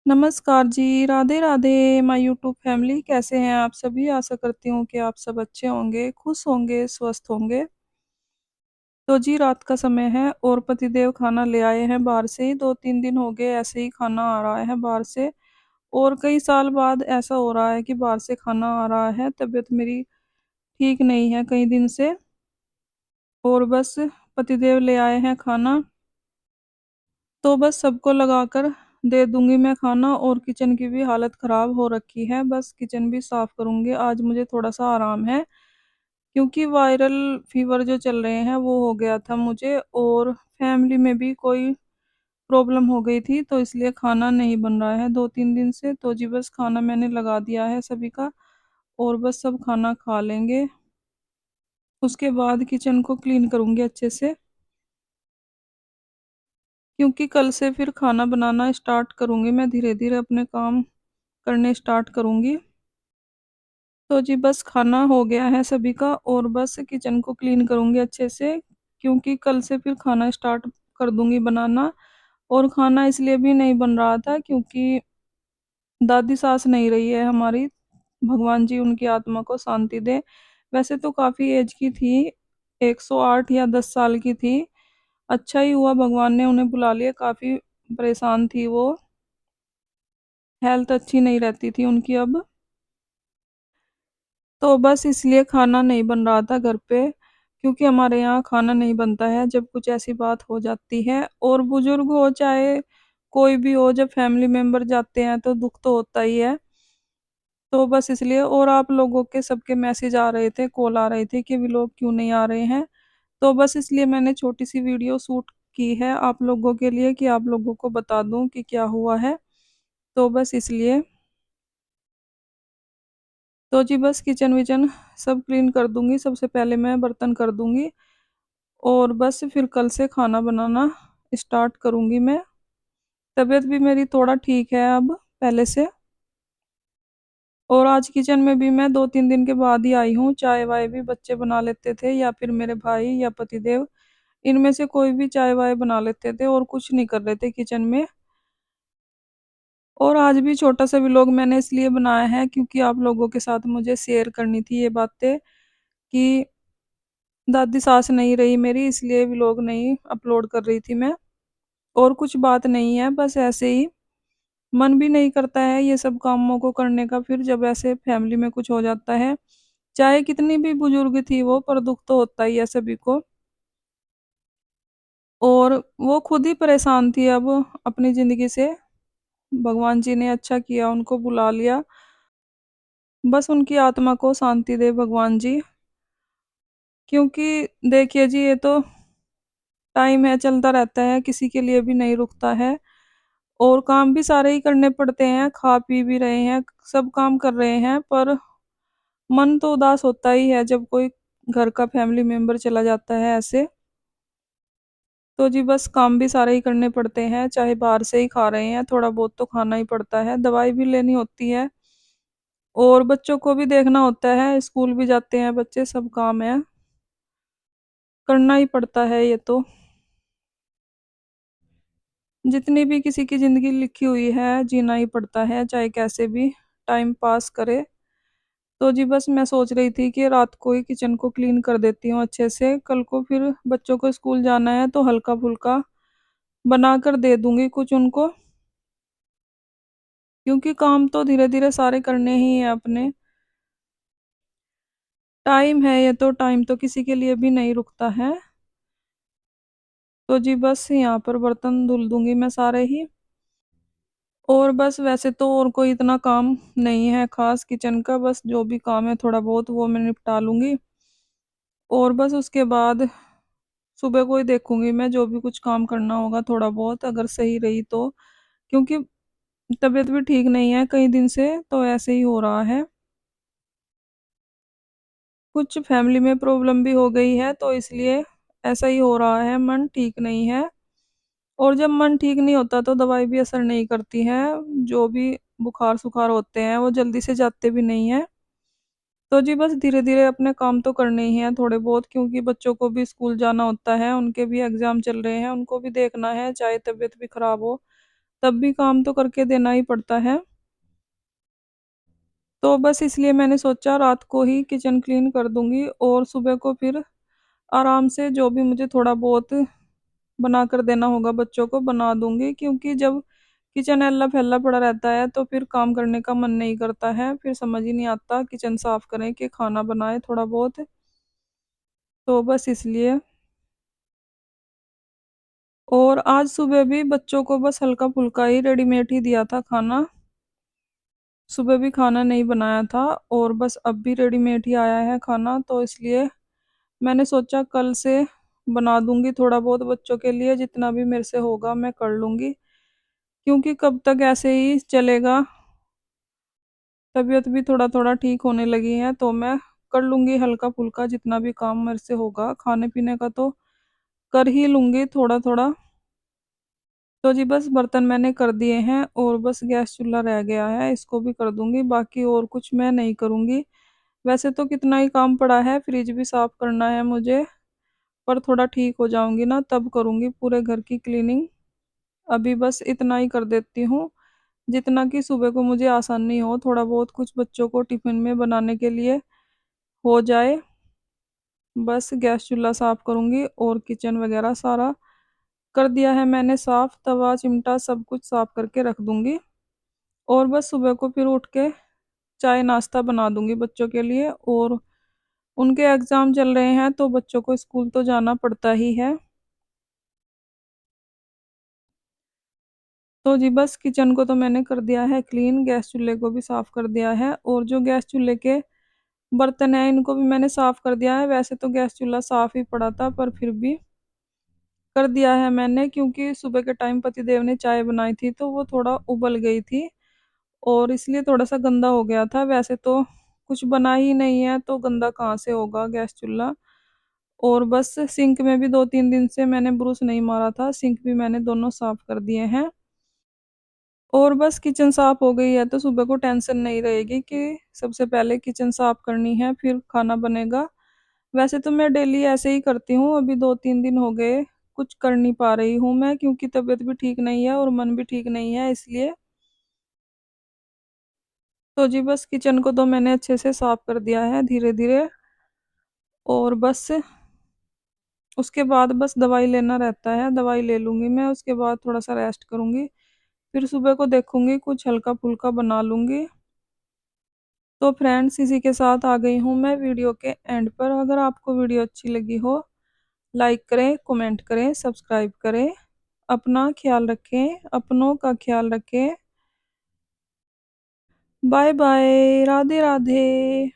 नमस्कार जी, Radhe Radhe my YouTube family कैसे हैं आप सभी? आशा करती हूँ कि आप सब अच्छे होंगे, खुश होंगे, स्वस्थ होंगे। तो जी रात का समय है और पतिदेव खाना ले आए हैं बाहर से ही, 2-3 दिन हो गए ऐसे ही खाना आ रहा है बाहर से और कई साल बाद ऐसा हो रहा है कि बाहर से खाना आ रहा है। तबीयत मेरी ठीक नहीं है कई दिन से और बस पतिदेव ले आए हैं खाना, तो बस सबको लगाकर दे दूँगी मैं खाना और किचन की भी हालत ख़राब हो रखी है, बस किचन भी साफ़ करूँगी। आज मुझे थोड़ा-सा आराम है, क्योंकि वायरल फ़ीवर जो चल रहे हैं वो हो गया था मुझे और फैमिली में भी कोई प्रॉब्लम हो गई थी, तो इसलिए खाना नहीं बन रहा है 2-3 दिन से। तो जी बस खाना मैंने लगा दिया है सभी का और बस सब खाना खा लेंगे। उसके बाद किचन को क्लीन करूँगी अच्छे से, क्योंकि कल से फिर खाना बनाना स्टार्ट करूँगी मैं, धीरे-धीरे अपने काम करने स्टार्ट करूँगी। तो जी बस खाना हो गया है सभी का और बस किचन को क्लीन करूँगी अच्छे से, क्योंकि कल से फिर खाना स्टार्ट कर दूँगी बनाना। और खाना इसलिए भी नहीं बन रहा था क्योंकि दादी सास नहीं रही है हमारी, भगवान जी उनकी आत्मा को शांति दें। वैसे तो काफ़ी एज की थी, 108 या 10 साल की थी। अच्छा ही हुआ भगवान ने उन्हें बुला लिया, काफ़ी परेशान थी वो, हेल्थ अच्छी नहीं रहती थी उनकी अब। तो बस इसलिए खाना नहीं बन रहा था घर पे, क्योंकि हमारे यहाँ खाना नहीं बनता है जब कुछ ऐसी बात हो जाती है, और बुजुर्ग हो चाहे कोई भी हो, जब फैमिली मेंबर जाते हैं तो दुख तो होता ही है। तो बस इसलिए, और आप लोगों के सबके मैसेज आ रहे थे, कॉल आ रहे थे कि वे लोग क्यों नहीं आ रहे हैं। तो बस इसलिए मैंने छोटी सी वीडियो शूट की है आप लोगों के लिए, कि आप लोगों को बता दूं कि क्या हुआ है। तो बस इसलिए, तो जी बस किचन विचन सब क्लीन कर दूंगी, सबसे पहले मैं बर्तन कर दूंगी और बस फिर कल से खाना बनाना स्टार्ट करूंगी मैं। तबीयत भी मेरी थोड़ा ठीक है अब पहले से, और आज किचन में भी मैं 2-3 दिन के बाद ही आई हूँ। चाय वाय भी बच्चे बना लेते थे या फिर मेरे भाई या पतिदेव, इनमें से कोई भी चाय वाय बना लेते थे और कुछ नहीं कर रहे थे किचन में। और आज भी छोटा सा व्लॉग मैंने इसलिए बनाया है क्योंकि आप लोगों के साथ मुझे शेयर करनी थी ये बातें, कि दादी सास नहीं रही मेरी, इसलिए व्लॉग नहीं अपलोड कर रही थी मैं। और कुछ बात नहीं है, बस ऐसे ही मन भी नहीं करता है ये सब कामों को करने का, फिर जब ऐसे फैमिली में कुछ हो जाता है। चाहे कितनी भी बुजुर्ग थी वो, पर दुख तो होता ही है सभी को। और वो खुद ही परेशान थी अब अपनी जिंदगी से, भगवान जी ने अच्छा किया उनको बुला लिया। बस उनकी आत्मा को शांति दे भगवान जी, क्योंकि देखिए जी ये तो टाइम है, चलता रहता है, किसी के लिए भी नहीं रुकता है। और काम भी सारे ही करने पड़ते हैं, खा पी भी रहे हैं, सब काम कर रहे हैं, पर मन तो उदास होता ही है जब कोई घर का फैमिली मेंबर चला जाता है ऐसे। तो जी बस काम भी सारे ही करने पड़ते हैं, चाहे बाहर से ही खा रहे हैं, थोड़ा बहुत तो खाना ही पड़ता है, दवाई भी लेनी होती है और बच्चों को भी देखना होता है, स्कूल भी जाते हैं बच्चे, सब काम है, करना ही पड़ता है ये तो। जितनी भी किसी की जिंदगी लिखी हुई है, जीना ही पड़ता है, चाहे कैसे भी टाइम पास करे। तो जी बस मैं सोच रही थी कि रात को ही किचन को क्लीन कर देती हूँ अच्छे से, कल को फिर बच्चों को स्कूल जाना है तो हल्का फुल्का बना कर दे दूंगी कुछ उनको, क्योंकि काम तो धीरे धीरे सारे करने ही है अपने। टाइम है ये तो, टाइम तो किसी के लिए भी नहीं रुकता है। तो जी बस यहाँ पर बर्तन धुल दूंगी मैं सारे ही, और बस वैसे तो और कोई इतना काम नहीं है खास किचन का, बस जो भी काम है थोड़ा बहुत वो मैं निपटा लूंगी। और बस उसके बाद सुबह को ही देखूंगी मैं, जो भी कुछ काम करना होगा थोड़ा बहुत, अगर सही रही तो, क्योंकि तबीयत भी ठीक नहीं है कई दिन से, तो ऐसे ही हो रहा है। कुछ फैमिली में प्रॉब्लम भी हो गई है तो इसलिए ऐसा ही हो रहा है, मन ठीक नहीं है। और जब मन ठीक नहीं होता तो दवाई भी असर नहीं करती है, जो भी बुखार सुखार होते हैं वो जल्दी से जाते भी नहीं है। तो जी बस धीरे धीरे अपने काम तो करने ही हैं थोड़े बहुत, क्योंकि बच्चों को भी स्कूल जाना होता है, उनके भी एग्जाम चल रहे हैं, उनको भी देखना है, चाहे तबीयत भी खराब हो, तब भी काम तो करके देना ही पड़ता है। तो बस इसलिए मैंने सोचा रात को ही किचन क्लीन कर दूंगी और सुबह को फिर आराम से जो भी मुझे थोड़ा बहुत बना कर देना होगा बच्चों को बना दूंगी, क्योंकि जब किचन एल्ला फैला पड़ा रहता है तो फिर काम करने का मन नहीं करता है, फिर समझ ही नहीं आता किचन साफ करें कि खाना बनाए थोड़ा बहुत। तो बस इसलिए। और आज सुबह भी बच्चों को बस हल्का फुल्का ही रेडीमेड ही दिया था खाना। सुबह भी खाना नहीं बनाया था और बस अब भी रेडीमेड ही आया है खाना, तो इसलिए मैंने सोचा कल से बना दूंगी थोड़ा बहुत बच्चों के लिए, जितना भी मेरे से होगा मैं कर लूंगी, क्योंकि कब तक ऐसे ही चलेगा। तबीयत भी थोड़ा थोड़ा ठीक होने लगी है तो मैं कर लूंगी हल्का फुल्का जितना भी काम मेरे से होगा, खाने पीने का तो कर ही लूंगी थोड़ा थोड़ा। तो जी बस बर्तन मैंने कर दिए हैं और बस गैस चूल्हा रह गया है, इसको भी कर दूंगी, बाकी और कुछ मैं नहीं करूंगी। वैसे तो कितना ही काम पड़ा है, फ्रिज भी साफ करना है मुझे, पर थोड़ा ठीक हो जाऊंगी ना तब करूंगी पूरे घर की क्लीनिंग। अभी बस इतना ही कर देती हूँ जितना कि सुबह को मुझे आसानी हो, थोड़ा बहुत कुछ बच्चों को टिफिन में बनाने के लिए हो जाए। बस गैस चूल्हा साफ करूंगी और किचन वगैरह सारा कर दिया है मैंने साफ, तवा चिमटा सब कुछ साफ करके रख दूंगी। और बस सुबह को फिर उठ के चाय नाश्ता बना दूंगी बच्चों के लिए, और उनके एग्जाम चल रहे हैं तो बच्चों को स्कूल तो जाना पड़ता ही है। तो जी बस किचन को तो मैंने कर दिया है क्लीन, गैस चूल्हे को भी साफ कर दिया है, और जो गैस चूल्हे के बर्तन है इनको भी मैंने साफ कर दिया है। वैसे तो गैस चूल्हा साफ ही पड़ा था पर फिर भी कर दिया है मैंने, क्योंकि सुबह के टाइम पतिदेव ने चाय बनाई थी तो वो थोड़ा उबल गई थी और इसलिए थोड़ा सा गंदा हो गया था। वैसे तो कुछ बना ही नहीं है तो गंदा कहाँ से होगा गैस चूल्हा। और बस सिंक में भी 2-3 दिन से मैंने ब्रूस नहीं मारा था, सिंक भी मैंने दोनों साफ कर दिए हैं। और बस किचन साफ हो गई है तो सुबह को टेंशन नहीं रहेगी कि सबसे पहले किचन साफ करनी है फिर खाना बनेगा। वैसे तो मैं डेली ऐसे ही करती हूँ, अभी 2-3 दिन हो गए कुछ कर नहीं पा रही हूँ मैं, क्योंकि तबीयत भी ठीक नहीं है और मन भी ठीक नहीं है इसलिए। तो जी बस किचन को तो मैंने अच्छे से साफ कर दिया है धीरे धीरे, और बस उसके बाद बस दवाई लेना रहता है, दवाई ले लूंगी मैं, उसके बाद थोड़ा सा रेस्ट करूंगी, फिर सुबह को देखूंगी कुछ हल्का फुल्का बना लूंगी। तो फ्रेंड्स इसी के साथ आ गई हूँ मैं वीडियो के एंड पर। अगर आपको वीडियो अच्छी लगी हो लाइक करें, कमेंट करें, सब्सक्राइब करें। अपना ख्याल रखें, अपनों का ख्याल रखें। Bye bye, Radhe Radhe.